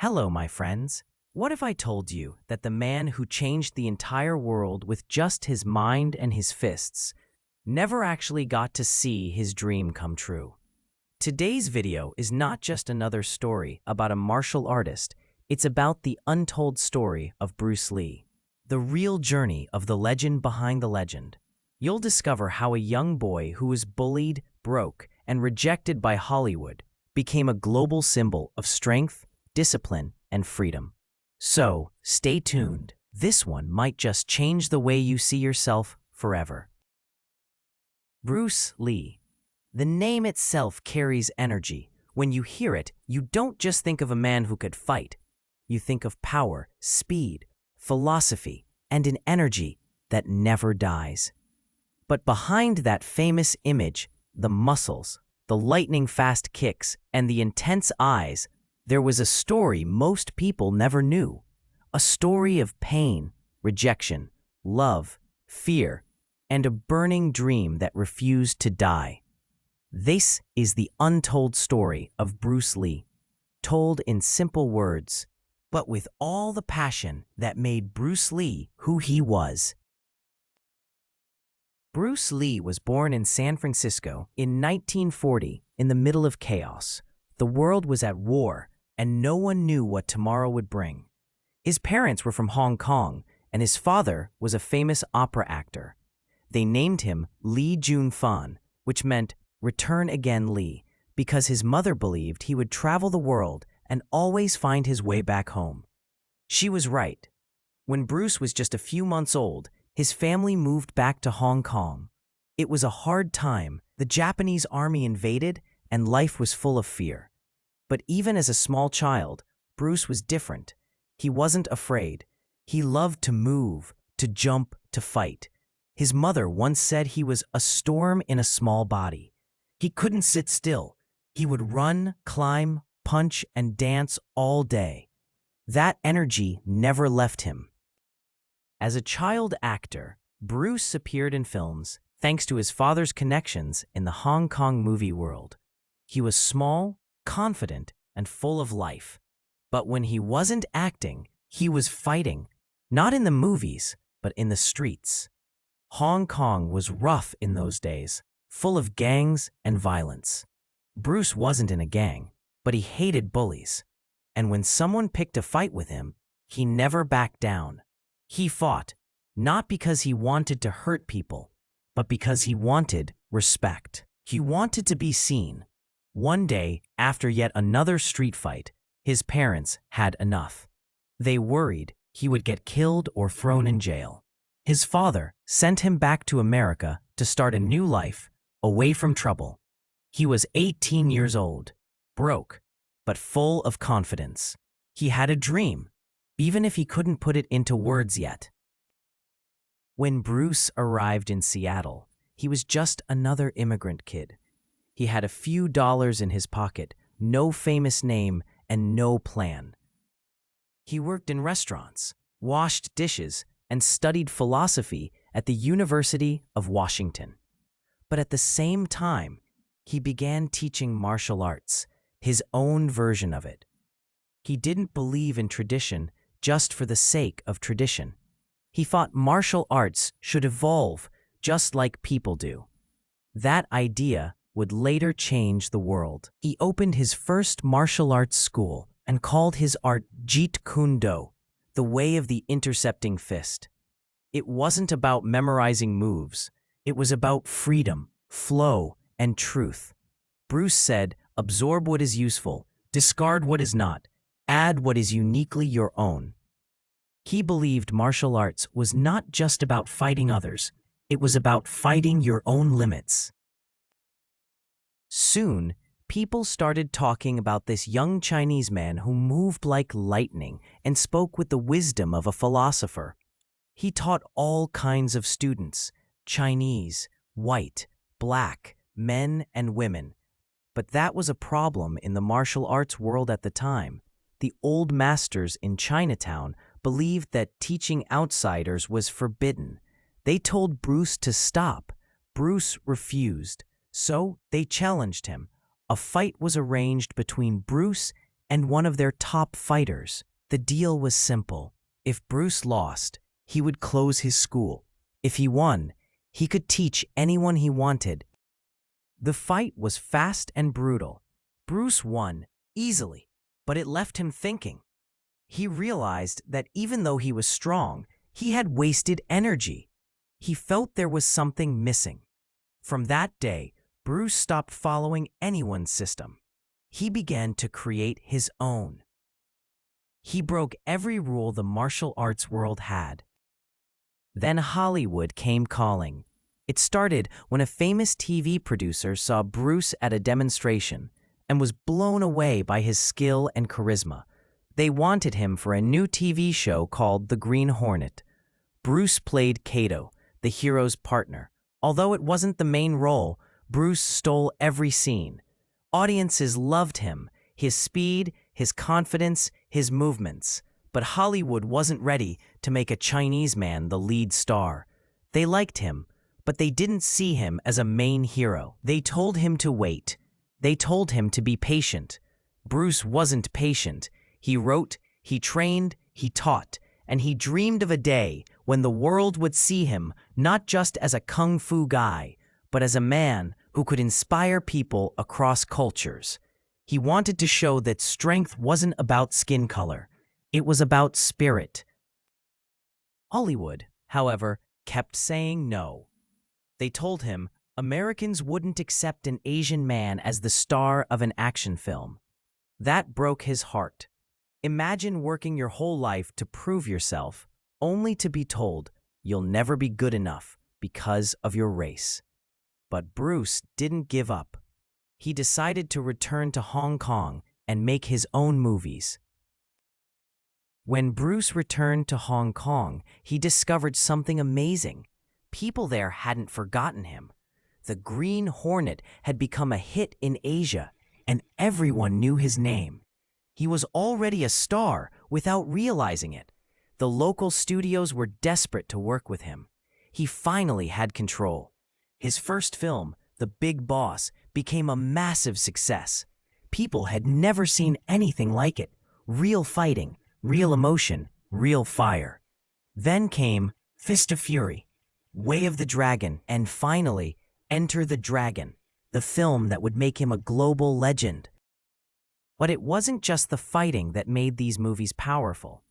Hello, my friends. What if I told you that the man who changed the entire world with just his mind and his fists never actually got to see his dream come true? Today's video is not just another story about a martial artist, it's about the untold story of Bruce Lee, the real journey of the legend behind the legend. You'll discover how a young boy who was bullied, broke, and rejected by Hollywood became a global symbol of strength, discipline, and freedom. So, stay tuned. This one might just change the way you see yourself forever. Bruce Lee. The name itself carries energy. When you hear it, you don't just think of a man who could fight. You think of power, speed, philosophy, and an energy that never dies. But behind that famous image, the muscles, the lightning-fast kicks, and the intense eyes, there was a story most people never knew. A story of pain, rejection, love, fear, and a burning dream that refused to die. This is the untold story of Bruce Lee, told in simple words, but with all the passion that made Bruce Lee who he was. Bruce Lee was born in San Francisco in 1940 in the middle of chaos. The world was at war, and no one knew what tomorrow would bring. His parents were from Hong Kong, and his father was a famous opera actor. They named him Lee Jun-fan, which meant Return Again Lee, because his mother believed he would travel the world and always find his way back home. She was right. When Bruce was just a few months old, his family moved back to Hong Kong. It was a hard time. The Japanese army invaded, and life was full of fear. But even as a small child, Bruce was different. He wasn't afraid. He loved to move, to jump, to fight. His mother once said he was a storm in a small body. He couldn't sit still. He would run, climb, punch, and dance all day. That energy never left him. As a child actor, Bruce appeared in films thanks to his father's connections in the Hong Kong movie world. He was small, confident, and full of life. But when he wasn't acting, he was fighting, not in the movies, but in the streets. Hong Kong was rough in those days, full of gangs and violence. Bruce wasn't in a gang, but he hated bullies. And when someone picked a fight with him, he never backed down. He fought, not because he wanted to hurt people, but because he wanted respect. He wanted to be seen. One day, after yet another street fight, his parents had enough. They worried he would get killed or thrown in jail. His father sent him back to America to start a new life, away from trouble. He was 18 years old, broke, but full of confidence. He had a dream, even if he couldn't put it into words yet. When Bruce arrived in Seattle, he was just another immigrant kid. He had a few dollars in his pocket, no famous name, and no plan. He worked in restaurants, washed dishes, and studied philosophy at the University of Washington. But at the same time, he began teaching martial arts, his own version of it. He didn't believe in tradition just for the sake of tradition. He thought martial arts should evolve just like people do. That idea would later change the world. He opened his first martial arts school and called his art Jeet Kune Do, the way of the intercepting fist. It wasn't about memorizing moves. It was about freedom, flow, and truth. Bruce said, absorb what is useful, discard what is not, add what is uniquely your own. He believed martial arts was not just about fighting others, it was about fighting your own limits. Soon, people started talking about this young Chinese man who moved like lightning and spoke with the wisdom of a philosopher. He taught all kinds of students, Chinese, white, black, men, and women. But that was a problem in the martial arts world at the time. The old masters in Chinatown believed that teaching outsiders was forbidden. They told Bruce to stop. Bruce refused, so they challenged him. A fight was arranged between Bruce and one of their top fighters. The deal was simple. If Bruce lost, he would close his school. If he won, he could teach anyone he wanted. The fight was fast and brutal. Bruce won easily, but it left him thinking. He realized that even though he was strong, he had wasted energy. He felt there was something missing. From that day, Bruce stopped following anyone's system. He began to create his own. He broke every rule the martial arts world had. Then Hollywood came calling. It started when a famous TV producer saw Bruce at a demonstration and was blown away by his skill and charisma. They wanted him for a new TV show called The Green Hornet. Bruce played Kato, the hero's partner. Although it wasn't the main role, Bruce stole every scene. Audiences loved him, his speed, his confidence, his movements. But Hollywood wasn't ready to make a Chinese man the lead star. They liked him, but they didn't see him as a main hero. They told him to wait. They told him to be patient. Bruce wasn't patient. He wrote, he trained, he taught, and he dreamed of a day when the world would see him not just as a kung fu guy, but as a man who could inspire people across cultures. He wanted to show that strength wasn't about skin color. It was about spirit. Hollywood, however, kept saying no. They told him Americans wouldn't accept an Asian man as the star of an action film. That broke his heart. Imagine working your whole life to prove yourself, only to be told you'll never be good enough because of your race. But Bruce didn't give up. He decided to return to Hong Kong and make his own movies. When Bruce returned to Hong Kong, he discovered something amazing. People there hadn't forgotten him. The Green Hornet had become a hit in Asia, and everyone knew his name. He was already a star without realizing it. The local studios were desperate to work with him. He finally had control. His first film, The Big Boss, became a massive success. People had never seen anything like it. Real fighting, real emotion, real fire. Then came Fist of Fury, Way of the Dragon, and finally, Enter the Dragon, the film that would make him a global legend. But it wasn't just the fighting that made these movies powerful.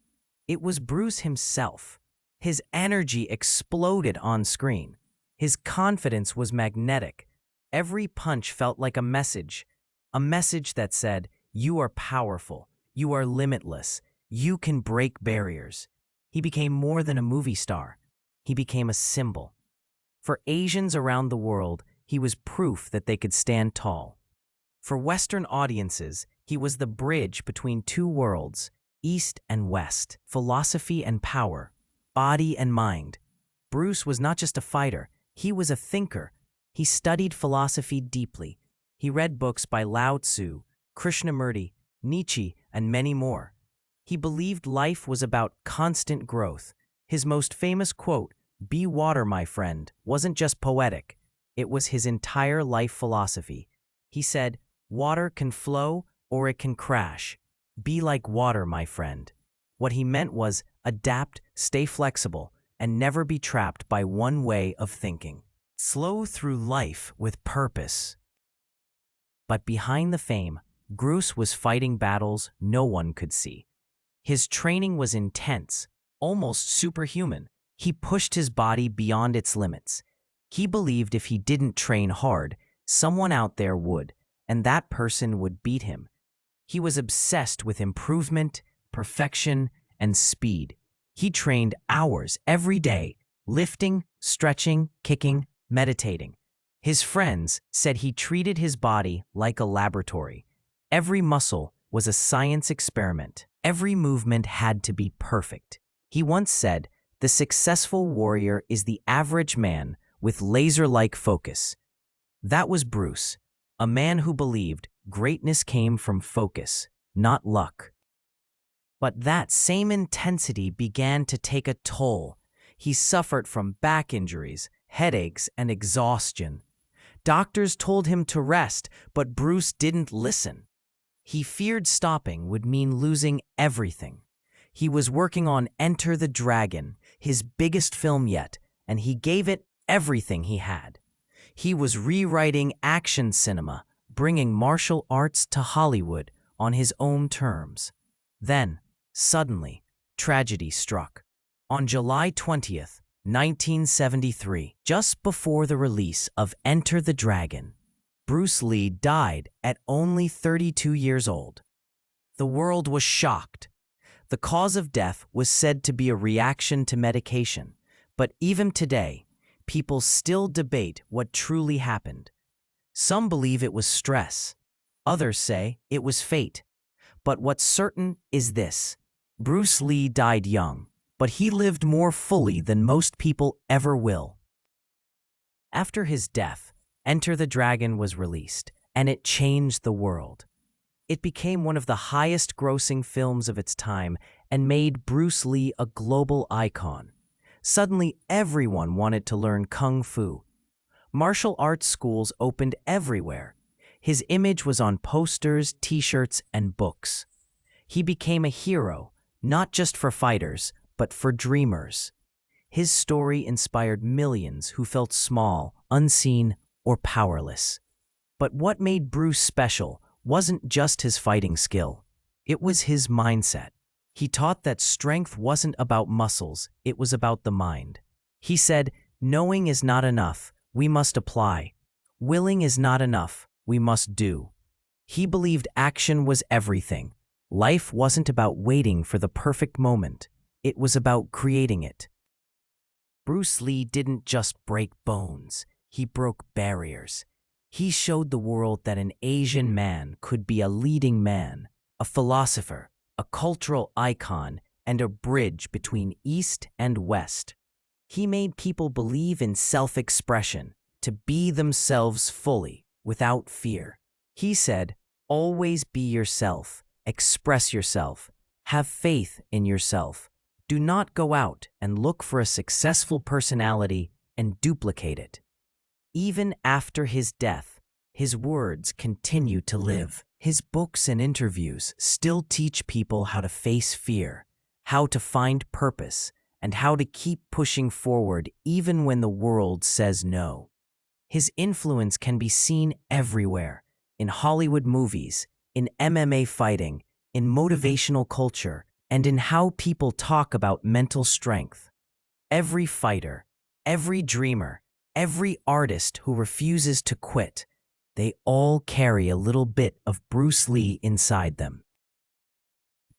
It was Bruce himself. His energy exploded on screen. His confidence was magnetic. Every punch felt like a message that said, "You are powerful, you are limitless, you can break barriers." He became more than a movie star. He became a symbol. For Asians around the world, he was proof that they could stand tall. For Western audiences, he was the bridge between two worlds, East and West, philosophy and power, body and mind. Bruce was not just a fighter, he was a thinker. He studied philosophy deeply. He read books by Lao Tzu, Krishnamurti, Nietzsche, and many more. He believed life was about constant growth. His most famous quote, "Be water, my friend," wasn't just poetic. It was his entire life philosophy. He said, "Water can flow or it can crash. Be like water, my friend." What he meant was adapt, stay flexible, and never be trapped by one way of thinking. Slow through life with purpose. But behind the fame, Bruce was fighting battles no one could see. His training was intense, almost superhuman. He pushed his body beyond its limits. He believed if he didn't train hard, someone out there would, and that person would beat him. He was obsessed with improvement, perfection, and speed. He trained hours every day, lifting, stretching, kicking, meditating. His friends said he treated his body like a laboratory. Every muscle was a science experiment. Every movement had to be perfect. He once said, "The successful warrior is the average man with laser-like focus." That was Bruce, a man who believed greatness came from focus, not luck. But that same intensity began to take a toll. He suffered from back injuries, headaches, and exhaustion. Doctors told him to rest, but Bruce didn't listen. He feared stopping would mean losing everything. He was working on Enter the Dragon, his biggest film yet, and he gave it everything he had. He was rewriting action cinema, bringing martial arts to Hollywood on his own terms. Then, suddenly, tragedy struck. On July 20th, 1973, just before the release of Enter the Dragon, Bruce Lee died at only 32 years old. The world was shocked. The cause of death was said to be a reaction to medication, but even today, people still debate what truly happened. Some believe it was stress. Others say it was fate. But what's certain is this: Bruce Lee died young, but he lived more fully than most people ever will. After his death, Enter the Dragon was released, and it changed the world. It became one of the highest-grossing films of its time and made Bruce Lee a global icon. Suddenly, everyone wanted to learn kung fu. Martial arts schools opened everywhere. His image was on posters, t-shirts, and books. He became a hero, not just for fighters, but for dreamers. His story inspired millions who felt small, unseen, or powerless. But what made Bruce special wasn't just his fighting skill. It was his mindset. He taught that strength wasn't about muscles, it was about the mind. He said, "Knowing is not enough, we must apply. Willing is not enough, we must do." He believed action was everything. Life wasn't about waiting for the perfect moment. It was about creating it. Bruce Lee didn't just break bones. He broke barriers. He showed the world that an Asian man could be a leading man, a philosopher, a cultural icon, and a bridge between East and West. He made people believe in self-expression, to be themselves fully, without fear. He said, "Always be yourself, express yourself, have faith in yourself. Do not go out and look for a successful personality and duplicate it." Even after his death, his words continue to live. His books and interviews still teach people how to face fear, how to find purpose, and how to keep pushing forward even when the world says no. His influence can be seen everywhere, in Hollywood movies, in MMA fighting, in motivational culture, and in how people talk about mental strength. Every fighter, every dreamer, every artist who refuses to quit, they all carry a little bit of Bruce Lee inside them.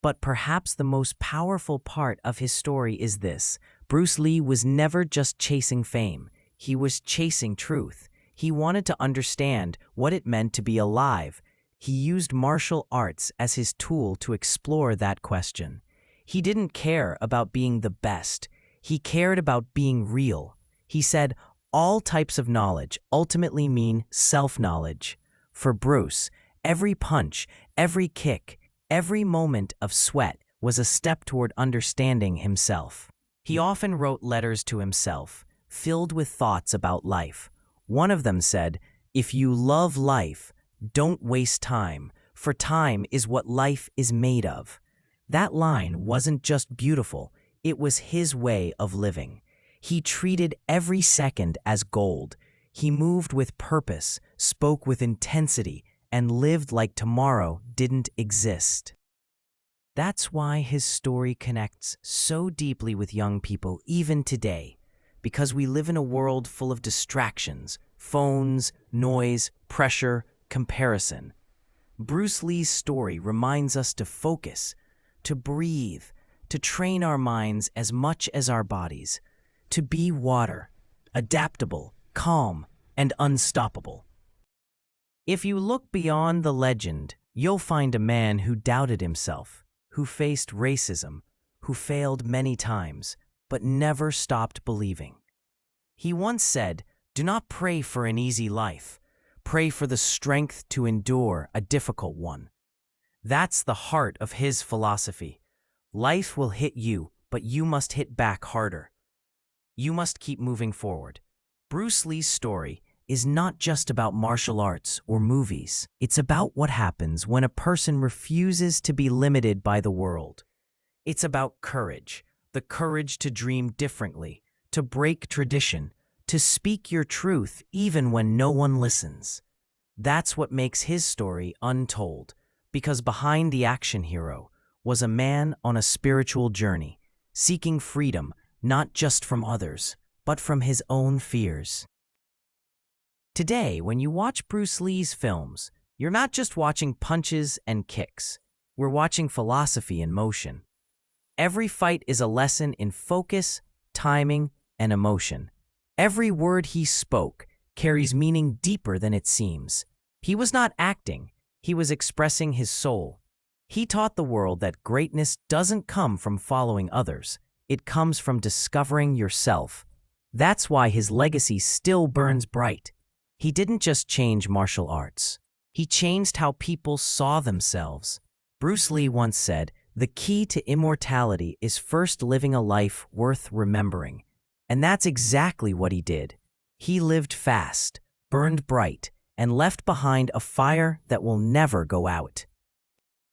But perhaps the most powerful part of his story is this: Bruce Lee was never just chasing fame. He was chasing truth. He wanted to understand what it meant to be alive. He used martial arts as his tool to explore that question. He didn't care about being the best. He cared about being real. He said, "All types of knowledge ultimately mean self-knowledge." For Bruce, every punch, every kick, every moment of sweat was a step toward understanding himself. He often wrote letters to himself, filled with thoughts about life. One of them said, "If you love life, don't waste time, for time is what life is made of." That line wasn't just beautiful, it was his way of living. He treated every second as gold. He moved with purpose, spoke with intensity, and lived like tomorrow didn't exist. That's why his story connects so deeply with young people even today, because we live in a world full of distractions, phones, noise, pressure, comparison. Bruce Lee's story reminds us to focus, to breathe, to train our minds as much as our bodies, to be water, adaptable, calm, and unstoppable. If you look beyond the legend, you'll find a man who doubted himself, who faced racism, who failed many times, but never stopped believing. He once said, "Do not pray for an easy life. Pray for the strength to endure a difficult one." That's the heart of his philosophy. Life will hit you, but you must hit back harder. You must keep moving forward. Bruce Lee's story is not just about martial arts or movies. It's about what happens when a person refuses to be limited by the world. It's about courage, the courage to dream differently, to break tradition, to speak your truth even when no one listens. That's what makes his story untold, because behind the action hero was a man on a spiritual journey, seeking freedom not just from others, but from his own fears. Today, when you watch Bruce Lee's films, you're not just watching punches and kicks. We're watching philosophy in motion. Every fight is a lesson in focus, timing, and emotion. Every word he spoke carries meaning deeper than it seems. He was not acting, he was expressing his soul. He taught the world that greatness doesn't come from following others. It comes from discovering yourself. That's why his legacy still burns bright. He didn't just change martial arts. He changed how people saw themselves. Bruce Lee once said, "The key to immortality is first living a life worth remembering." And that's exactly what he did. He lived fast, burned bright, and left behind a fire that will never go out.